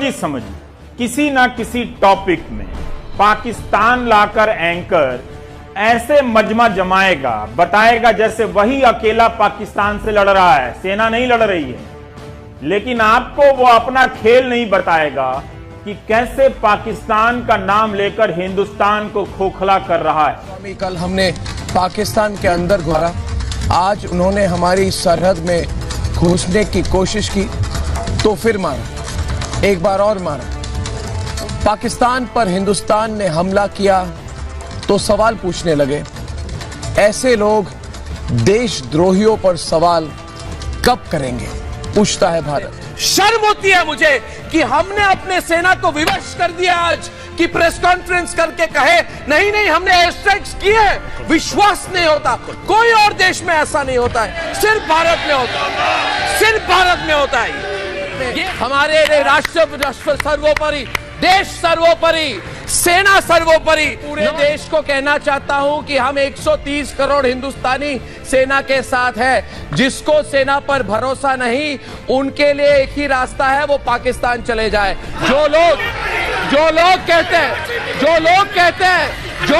जी समझिए, किसी ना किसी टॉपिक में पाकिस्तान लाकर एंकर ऐसे मजमा जमाएगा, बताएगा जैसे वही अकेला पाकिस्तान से लड़ रहा है, सेना नहीं लड़ रही है। लेकिन आपको वो अपना खेल नहीं बताएगा कि कैसे पाकिस्तान का नाम लेकर हिंदुस्तान को खोखला कर रहा है। कल हमने पाकिस्तान के अंदर घुसा, आज उन्होंने हमारी सरहद में घुसने की कोशिश की तो फिर मारा, एक बार और मारा। पाकिस्तान पर हिंदुस्तान ने हमला किया तो सवाल पूछने लगे। ऐसे लोग देशद्रोहियों पर सवाल कब करेंगे, पूछता है भारत। शर्म होती है मुझे कि हमने अपने सेना को विवश कर दिया आज कि प्रेस कॉन्फ्रेंस करके कहे नहीं नहीं हमने एयर स्ट्राइक्स किए। विश्वास नहीं होता, कोई और देश में ऐसा नहीं होता है, सिर्फ भारत में होता है, सिर्फ भारत में होता है। ये हमारे राष्ट्र सर्वोपरि, देश सर्वोपरि, सेना सर्वोपरि। पूरे देश को कहना चाहता हूं कि हम 130 करोड़ हिंदुस्तानी सेना के साथ है। जिसको सेना पर भरोसा नहीं, उनके लिए एक ही रास्ता है, वो पाकिस्तान चले जाए। जो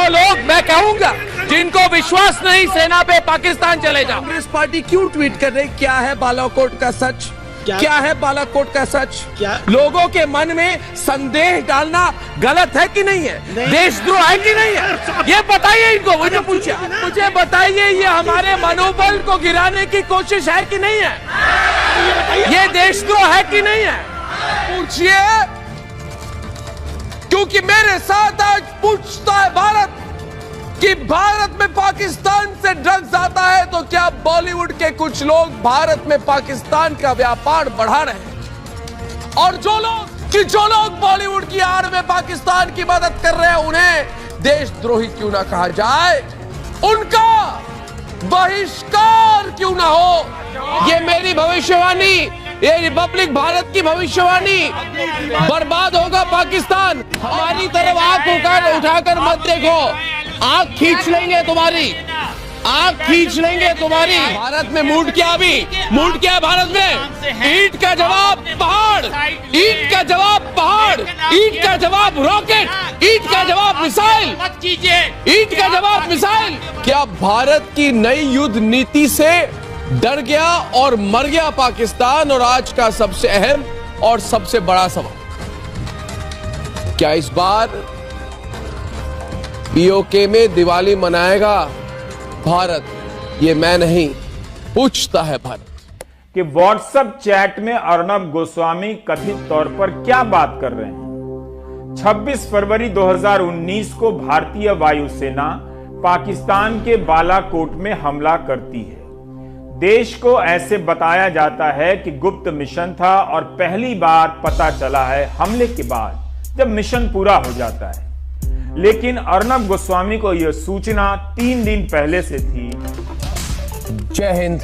लोग मैं कहूंगा जिनको विश्वास नहीं सेना पे, पाकिस्तान चले जाओ। कांग्रेस पार्टी क्यों ट्वीट कर रही, क्या है बालाकोट का सच, क्या है बालाकोट का सच? क्या लोगों के मन में संदेह डालना गलत है कि नहीं है? देशद्रोह है कि नहीं है? ये बताइए इनको, मुझे पूछिए, मुझे बताइए ये हमारे मनोबल को गिराने की कोशिश है कि नहीं है? ये देशद्रोह है कि नहीं है? पूछिए, क्योंकि मेरे साथ आज पूछता है भारत कि भारत में पाकिस्तान से ड्रग्स आता है तो क्या बॉलीवुड के कुछ लोग भारत में पाकिस्तान का व्यापार बढ़ा रहे हैं? और जो लोग बॉलीवुड की आड़ में पाकिस्तान की मदद कर रहे हैं, उन्हें देशद्रोही क्यों ना कहा जाए, उनका बहिष्कार क्यों ना हो? ये मेरी भविष्यवाणी, ये रिपब्लिक भारत की भविष्यवाणी। बर्बाद होगा पाकिस्तान। हमारी तरफ आंख उठाकर मत देखो, आंख खींच लेंगे तुम्हारी, आंख खींच लेंगे तुम्हारी। भारत में मूड क्या है भारत में? ईंट का जवाब पहाड़, ईंट का जवाब पहाड़, ईंट का जवाब रॉकेट, ईंट का जवाब मिसाइल, ईंट का जवाब मिसाइल। क्या भारत की नई युद्ध नीति से डर गया और मर गया पाकिस्तान? और आज का सबसे अहम और सबसे बड़ा सवाल, क्या इस बार पीओके में दिवाली मनाएगा भारत? ये मैं नहीं, पूछता है भारत। कि व्हाट्सएप चैट में अर्नब गोस्वामी कथित तौर पर क्या बात कर रहे हैं। 26 फरवरी 2019 को भारतीय वायुसेना पाकिस्तान के बालाकोट में हमला करती है। देश को ऐसे बताया जाता है कि गुप्त मिशन था और पहली बार पता चला है हमले के बाद, जब मिशन पूरा हो जाता है। लेकिन अर्नब गोस्वामी को यह सूचना 3 दिन पहले से थी। जय हिंद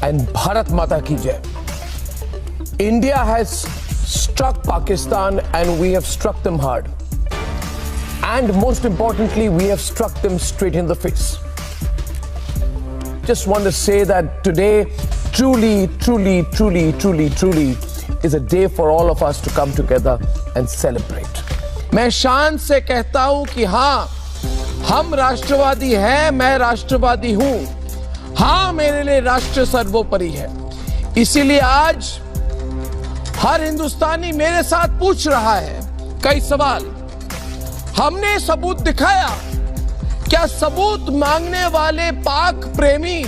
एंड भारत माता की जय। India has struck Pakistan and we have struck them hard, and most importantly we have struck them straight in the face. Just want to say that today truly is a day for all of us to come together and celebrate. मैं शान से कहता हूं कि हां, हम राष्ट्रवादी हैं, मैं राष्ट्रवादी हूं। हां, मेरे लिए राष्ट्र सर्वोपरि है। इसीलिए आज हर हिंदुस्तानी मेरे साथ पूछ रहा है कई सवाल। हमने सबूत दिखाया, क्या सबूत मांगने वाले पाक प्रेमी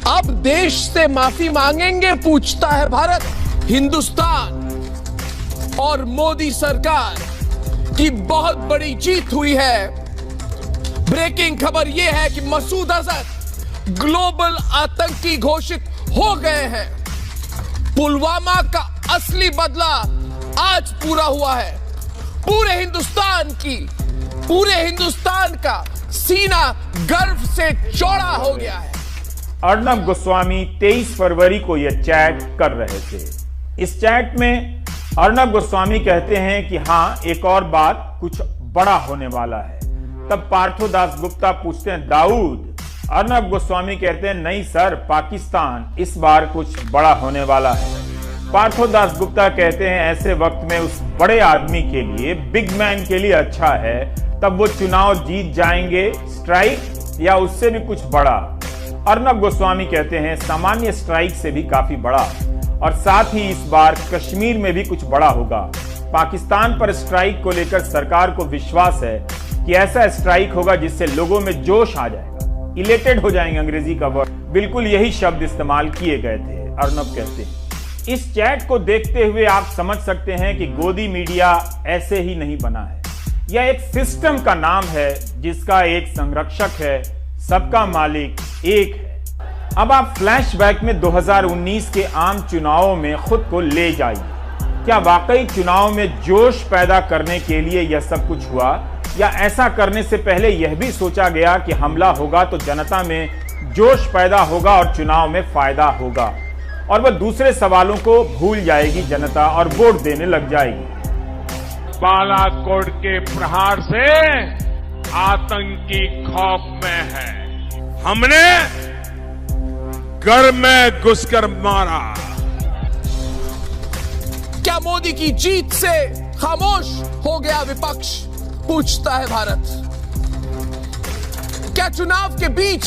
अब देश से माफी मांगेंगे, पूछता है भारत। हिंदुस्तान और मोदी सरकार की बहुत बड़ी जीत हुई है। ब्रेकिंग खबर यह है कि मसूद अजहर ग्लोबल आतंकी घोषित हो गए हैं। पुलवामा का असली बदला आज पूरा हुआ है। पूरे हिंदुस्तान का सीना गर्व से चौड़ा हो गया है। अर्नब गोस्वामी 23 फरवरी को यह चैट कर रहे थे। इस चैट में अर्नब गोस्वामी कहते हैं कि हाँ, एक और बात, कुछ बड़ा होने वाला है। तब पार्थो दास गुप्ता पूछते हैं, दाऊद? अर्नब गोस्वामी कहते हैं, नहीं सर, पाकिस्तान, इस बार कुछ बड़ा होने वाला है। पार्थो दासगुप्ता कहते हैं ऐसे वक्त में उस बड़े आदमी के लिए, बिग मैन के लिए अच्छा है तब वो चुनाव जीत जाएंगे, स्ट्राइक या उससे भी कुछ बड़ा। अर्नब गोस्वामी कहते हैं सामान्य स्ट्राइक से भी काफी बड़ा, और साथ ही इस बार कश्मीर में भी कुछ बड़ा होगा। पाकिस्तान पर स्ट्राइक को लेकर सरकार को विश्वास है कि ऐसा स्ट्राइक होगा जिससे लोगों में जोश आ जाएगा, इलेटेड हो जाएंगे, अंग्रेजी का वर्ड, बिल्कुल यही शब्द इस्तेमाल किए गए थे। अर्नब कहते हैं इस चैट को देखते हुए आप समझ सकते हैं कि गोदी मीडिया ऐसे ही नहीं बना है। यह एक सिस्टम का नाम है जिसका एक संरक्षक है, सबका मालिक एक है। अब आप फ्लैशबैक में 2019 के आम चुनावों में खुद को ले जाइए। क्या वाकई चुनाव में जोश पैदा करने के लिए यह सब कुछ हुआ, या ऐसा करने से पहले यह भी सोचा गया कि हमला होगा तो जनता में जोश पैदा होगा और चुनाव में फायदा होगा, और वह दूसरे सवालों को भूल जाएगी जनता और वोट देने लग जाएगी। बालाकोट के प्रहार से आतंकी खौफ में है। हमने घर में घुसकर मारा। क्या मोदी की जीत से खामोश हो गया विपक्ष, पूछता है भारत। क्या चुनाव के बीच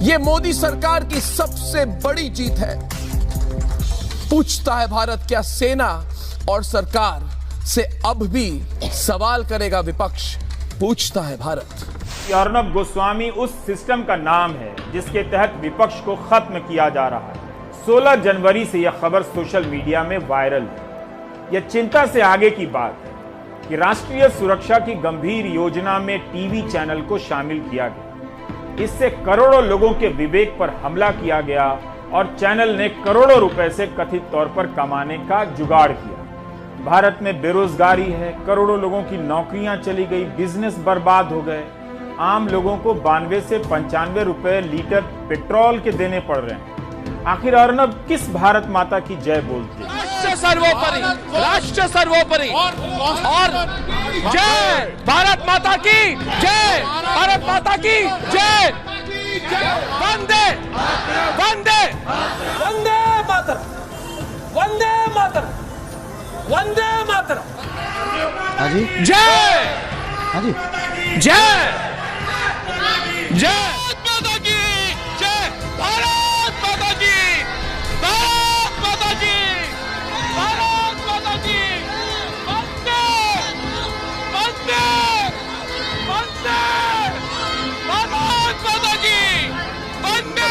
ये मोदी सरकार की सबसे बड़ी जीत है, पूछता है भारत। क्या सेना और सरकार से अब भी सवाल करेगा विपक्ष, पूछता है भारत। अर्नब गोस्वामी उस सिस्टम का नाम है जिसके तहत विपक्ष को खत्म किया जा रहा है। 16 जनवरी से यह खबर सोशल मीडिया में वायरल है। यह चिंता से आगे की बात है कि राष्ट्रीय सुरक्षा की गंभीर योजना में टीवी चैनल को शामिल किया गया। इससे करोड़ों लोगों के विवेक पर हमला किया गया और चैनल ने करोड़ों रुपए से कथित तौर पर कमाने का जुगाड़ किया। भारत में बेरोजगारी है, करोड़ों लोगों की नौकरियां चली गई, बिजनेस बर्बाद हो गए। आम लोगों को 92 से 95 रुपए लीटर पेट्रोल के देने पड़ रहे हैं। आखिर अर्नब किस भारत माता की जय बोलते हैं? राष्ट्र सर्वोपरि, राष्ट्र सर्वोपरि और जय भारत माता की जय, भारत माता की जय, वंदे वंदे वंदे मातरम, वंदे मातरम, वंदे मातरम। हाजी जय, हाजी जय जय माता की जय, भारत माता की, भारत माता की, भारत माता की, वंदे वंदे वंदे, भारत माता की वंदे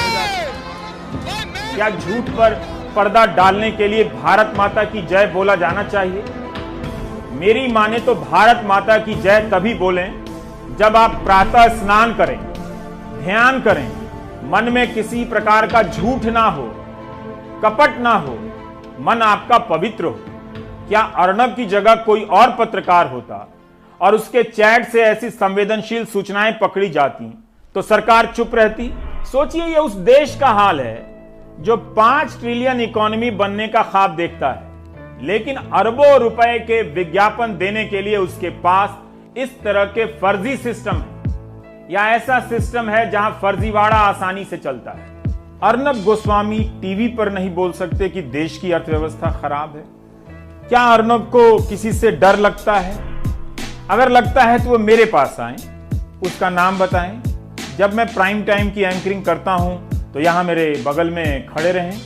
वंदे। क्या झूठ पर पर्दा डालने के लिए भारत माता की जय बोला जाना चाहिए? मेरी माने तो भारत माता की जय तभी बोलें जब आप प्रातः स्नान करें, ध्यान करें, मन में किसी प्रकार का झूठ ना हो, कपट ना हो, मन आपका पवित्र हो। क्या अर्नब की जगह कोई और पत्रकार होता और उसके चैट से ऐसी संवेदनशील सूचनाएं पकड़ी जाती तो सरकार चुप रहती? सोचिए, यह उस देश का हाल है जो 5 ट्रिलियन इकोनॉमी बनने का ख्वाब देखता है, लेकिन अरबों रुपए के विज्ञापन देने के लिए उसके पास इस तरह के फर्जी सिस्टम है, या ऐसा सिस्टम है जहां फर्जीवाड़ा आसानी से चलता है। अर्नब गोस्वामी टीवी पर नहीं बोल सकते कि देश की अर्थव्यवस्था खराब है। क्या अर्नब को किसी से डर लगता है? अगर लगता है तो वो मेरे पास आए, उसका नाम बताएं। जब मैं प्राइम टाइम की एंकरिंग करता हूं तो यहां मेरे बगल में खड़े रहें,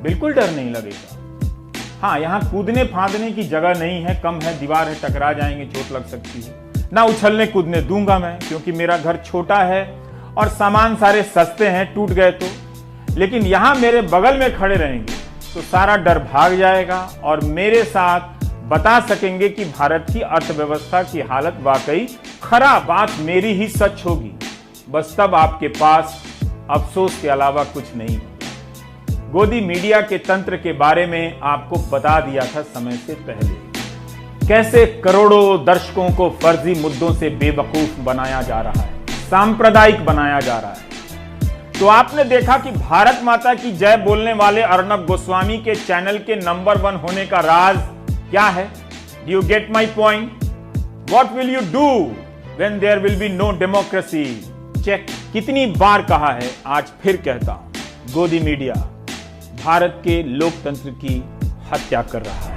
बिल्कुल डर नहीं लगेगा। हाँ, यहां कूदने फांदने की जगह नहीं है, कम है, दीवार है, टकरा जाएंगे, चोट लग सकती है। ना उछलने कूदने दूंगा मैं, क्योंकि मेरा घर छोटा है और सामान सारे सस्ते हैं, टूट गए तो। लेकिन यहां मेरे बगल में खड़े रहेंगे तो सारा डर भाग जाएगा और मेरे साथ बता सकेंगे कि भारत की अर्थव्यवस्था की हालत वाकई खराब, बात मेरी ही सच होगी। बस तब आपके पास अफसोस के अलावा कुछ नहीं। गोदी मीडिया के तंत्र के बारे में आपको बता दिया था समय से पहले, कैसे करोड़ों दर्शकों को फर्जी मुद्दों से बेवकूफ बनाया जा रहा है, सांप्रदायिक बनाया जा रहा है। तो आपने देखा कि भारत माता की जय बोलने वाले अर्नब गोस्वामी के चैनल के नंबर 1 होने का राज क्या है? Do you get my point? What will you do when there will be no democracy? Check. कितनी बार कहा है, आज फिर कहता हूं, गोदी मीडिया भारत के लोकतंत्र की हत्या कर रहा है।